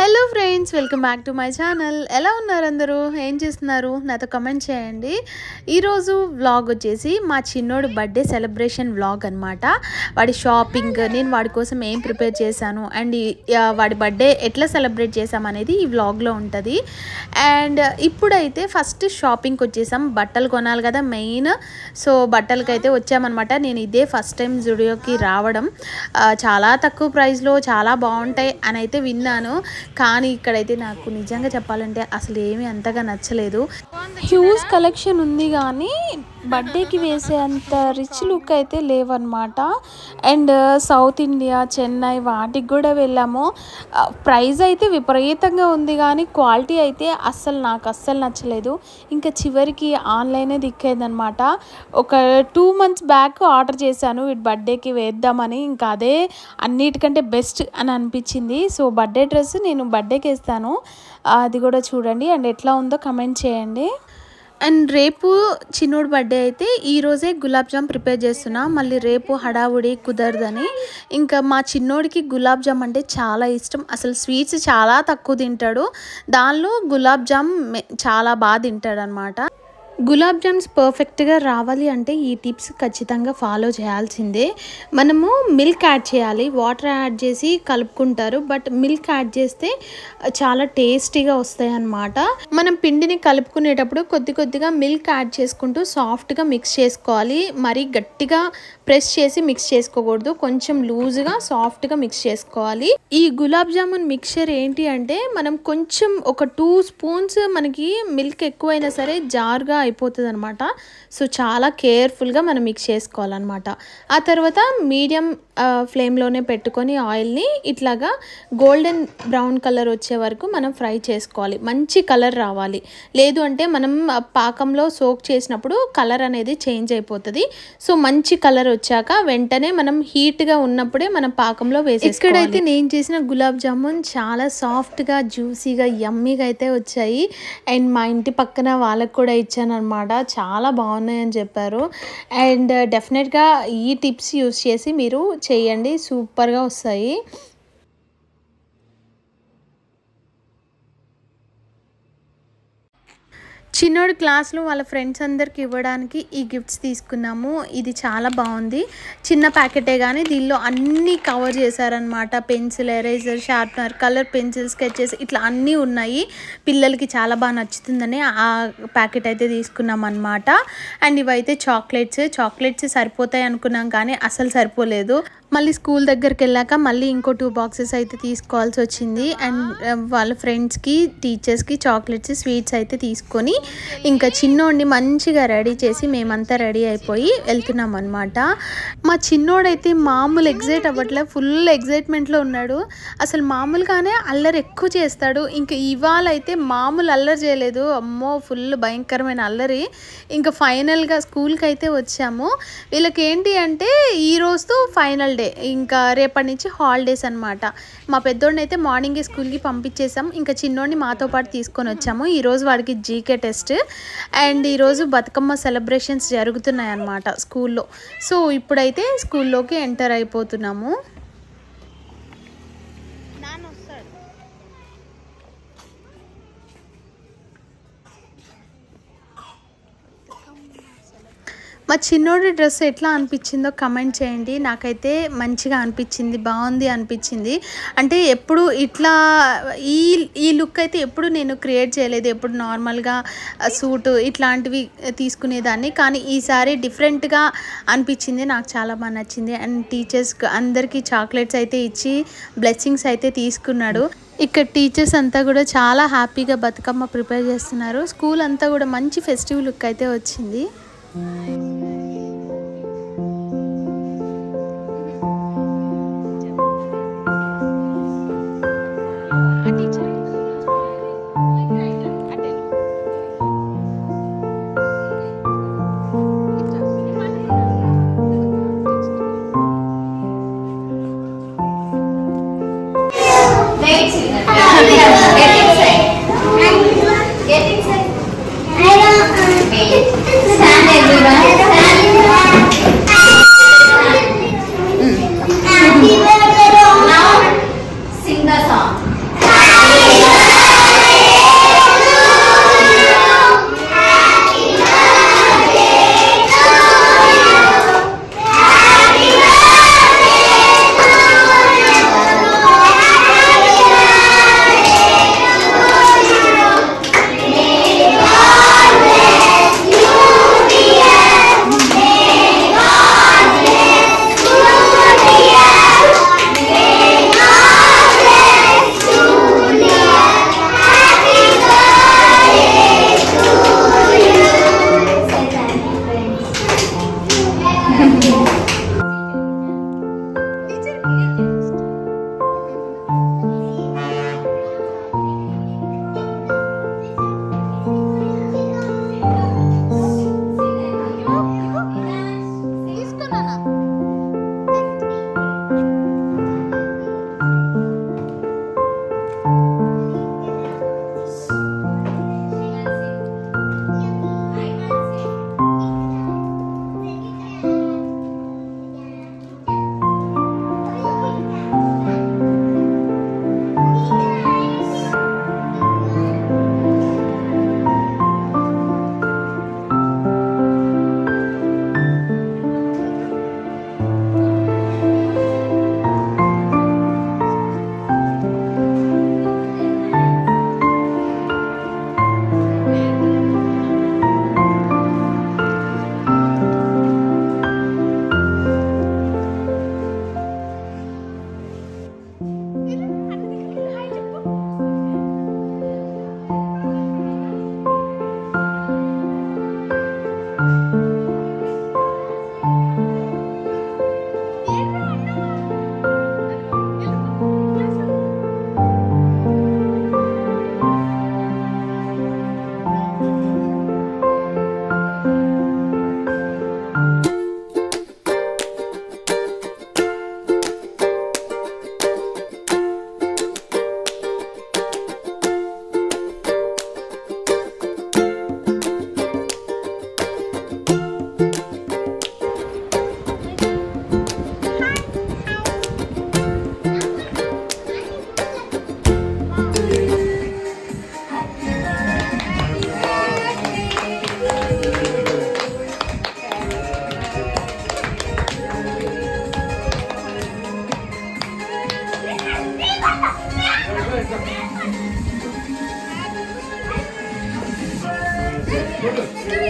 Hello friends, welcome back to my channel. ఎలా ఉన్నారు అందరూ? ఏం చేస్తున్నారు? నాతో కమెంట్ చేయండి. ఈరోజు వ్లాగ్ వచ్చేసి మా చిన్నోడు బర్త్డే సెలబ్రేషన్ వ్లాగ్ అనమాట. వాడి షాపింగ్, నేను వాడి కోసం ఏం ప్రిపేర్ చేశాను అండ్ వాడి బర్త్డే ఎట్లా సెలబ్రేట్ చేసామనేది ఈ వ్లాగ్లో ఉంటుంది. అండ్ ఇప్పుడైతే ఫస్ట్ షాపింగ్కి వచ్చేసాం. బట్టలు కొనాలి కదా మెయిన్. సో బట్టలకి అయితే వచ్చామన్నమాట. నేను ఇదే ఫస్ట్ టైం జుడియోకి రావడం. చాలా తక్కువ ప్రైస్లో చాలా బాగుంటాయి అని అయితే విన్నాను. కానీ ఇక్కడైతే నాకు నిజంగా చెప్పాలంటే అసలు ఏమీ అంతగా నచ్చలేదు. హ్యూజ్ కలెక్షన్ ఉంది కానీ బర్త్డేకి వేసే అంత రిచ్ లుక్ అయితే లేవన్నమాట. అండ్ సౌత్ ఇండియా, చెన్నై వాటికి కూడా వెళ్ళాము. ప్రైస్ అయితే విపరీతంగా ఉంది కానీ క్వాలిటీ అయితే నాకు అస్సలు నచ్చలేదు. ఇంకా చివరికి ఆన్లైనే దిక్కేదనమాట. ఒక 2 months బ్యాక్ ఆర్డర్ చేశాను వీటి బర్త్డేకి వేద్దామని. ఇంకా అదే అన్నిటికంటే బెస్ట్ అని అనిపించింది. సో బర్త్డే డ్రెస్ నేను బర్త్డేకి వేస్తాను, అది కూడా చూడండి అండ్ ఎట్లా ఉందో కమెంట్ చేయండి. అండ్ రేపు చిన్నోడు బర్త్డే అయితే ఈరోజే గులాబ్ జామ్ ప్రిపేర్ చేస్తున్నా. మళ్ళీ రేపు హడావుడి కుదరదని. ఇంకా మా చిన్నోడికి గులాబ్ జామ్ అంటే చాలా ఇష్టం. అసలు స్వీట్స్ చాలా తక్కువ తింటాడు, దానిలో గులాబ్ జామ్ చాలా బాగా తింటాడు అనమాట. గులాబ్ జామ్స్ పర్ఫెక్ట్గా రావాలి అంటే ఈ టిప్స్ ఖచ్చితంగా ఫాలో చేయాల్సిందే. మనము మిల్క్ యాడ్ చేయాలి, వాటర్ యాడ్ చేసి కలుపుకుంటారు, బట్ మిల్క్ యాడ్ చేస్తే చాలా టేస్టీగా వస్తాయి అన్నమాట. మనం పిండిని కలుపుకునేటప్పుడు కొద్దిగా మిల్క్ యాడ్ చేసుకుంటూ సాఫ్ట్గా మిక్స్ చేసుకోవాలి. మరీ గట్టిగా ప్రెస్ చేసి మిక్స్ చేసుకోకూడదు, కొంచెం లూజ్గా సాఫ్ట్గా మిక్స్ చేసుకోవాలి. ఈ గులాబ్ జామున్ మిక్చర్ ఏంటి అంటే మనం కొంచెం ఒక 2 spoons మనకి మిల్క్ ఎక్కువైనా సరే జారుగా అయిపోతుంది అనమాట. సో చాలా కేర్ఫుల్గా మనం మిక్స్ చేసుకోవాలన్నమాట. ఆ తర్వాత మీడియం ఫ్లేమ్లోనే పెట్టుకొని ఆయిల్ని ఇట్లాగా గోల్డెన్ బ్రౌన్ కలర్ వచ్చే వరకు మనం ఫ్రై చేసుకోవాలి. మంచి కలర్ రావాలి, లేదు అంటే మనం పాకంలో సోక్ చేసినప్పుడు కలర్ అనేది చేంజ్ అయిపోతుంది. సో మంచి కలర్ వచ్చాక వెంటనే మనం హీట్గా ఉన్నప్పుడే మనం పాకంలో వేసేసుకోవాలి. ఇక్కడైతే నేను చేసిన గులాబ్ జామున్ చాలా సాఫ్ట్గా, జ్యూసీగా, యమ్మీగా అయితే వచ్చాయి. అండ్ మా ఇంటి పక్కన వాళ్ళకు కూడా ఇచ్చాను అనమాట. చాలా బాగున్నాయని చెప్పారు. అండ్ డెఫినెట్గా ఈ టిప్స్ యూస్ చేసి మీరు చేయండి, సూపర్గా వస్తాయి. చిన్నోడు క్లాస్లో వాళ్ళ ఫ్రెండ్స్ అందరికి ఇవ్వడానికి ఈ గిఫ్ట్స్ తీసుకున్నాము. ఇది చాలా బాగుంది. చిన్న ప్యాకెటే కానీ దీనిలో అన్నీ కవర్ చేశారనమాట. Pencil, eraser, sharpener, colour pencil, sketches ఇట్లా అన్నీ ఉన్నాయి. పిల్లలకి చాలా బాగా నచ్చుతుందని ఆ ప్యాకెట్ అయితే తీసుకున్నాం అనమాట. అండ్ ఇవైతే చాక్లెట్స్ సరిపోతాయి అనుకున్నాం కానీ అసలు సరిపోలేదు. మళ్ళీ స్కూల్ దగ్గరికి వెళ్ళాక మళ్ళీ ఇంకో 2 boxes అయితే తీసుకోవాల్సి వచ్చింది. అండ్ వాళ్ళ ఫ్రెండ్స్కి, టీచర్స్కి చాక్లెట్స్, స్వీట్స్ అయితే తీసుకొని ఇంకా చిన్నోడిని మంచిగా రెడీ చేసి మేమంతా రెడీ అయిపోయి వెళ్తున్నాం అనమాట. మా చిన్నోడైతే మామూలు ఎగ్జైట్ అవ్వట్లేదు, ఫుల్ ఎగ్జైట్మెంట్లో ఉన్నాడు. అసలు మామూలుగానే అల్లరి ఎక్కువ చేస్తాడు. ఇంకా ఇవాళ అయితే మామూలు అల్లరి చేయలేదు, అమ్మో ఫుల్ భయంకరమైన అల్లరి. ఇంకా ఫైనల్గా స్కూల్కి అయితే వచ్చాము. వీళ్ళకి ఏంటి అంటే ఈరోజు ఫైనల్ డే, ఇంకా రేపటి నుంచి హాలిడేస్ అనమాట. మా పెద్దోడిని అయితే మార్నింగే స్కూల్కి పంపించేసాం. ఇంకా చిన్నోడిని మాతో పాటు తీసుకొని వచ్చాము. ఈరోజు వాడికి జీకే టెస్ట్ అండ్ ఈరోజు బతుకమ్మ సెలబ్రేషన్స్ జరుగుతున్నాయి అన్నమాట స్కూల్లో. సో ఇప్పుడైతే స్కూల్లోకి ఎంటర్ అయిపోతున్నాము. మా చిన్నోడి డ్రెస్ ఎట్లా అనిపించిందో కమెంట్ చేయండి. నాకైతే మంచిగా అనిపించింది, బాగుంది అనిపించింది. అంటే ఎప్పుడు ఇట్లా ఈ లుక్ అయితే ఎప్పుడు నేను క్రియేట్ చేయలేదు. ఎప్పుడు నార్మల్గా సూట్ ఇట్లాంటివి తీసుకునేదాన్ని, కానీ ఈసారి డిఫరెంట్గా అనిపించింది. నాకు చాలా బాగా నచ్చింది. అండ్ టీచర్స్ అందరికీ చాక్లెట్స్ అయితే ఇచ్చి బ్లెస్సింగ్స్ అయితే తీసుకున్నాడు. ఇక్కడ టీచర్స్ అంతా కూడా చాలా హ్యాపీగా బతుకమ్మ ప్రిపేర్ చేస్తున్నారు. స్కూల్ అంతా కూడా మంచి ఫెస్టివ్ లుక్ అయితే వచ్చింది. Stand everyone. ఫోటో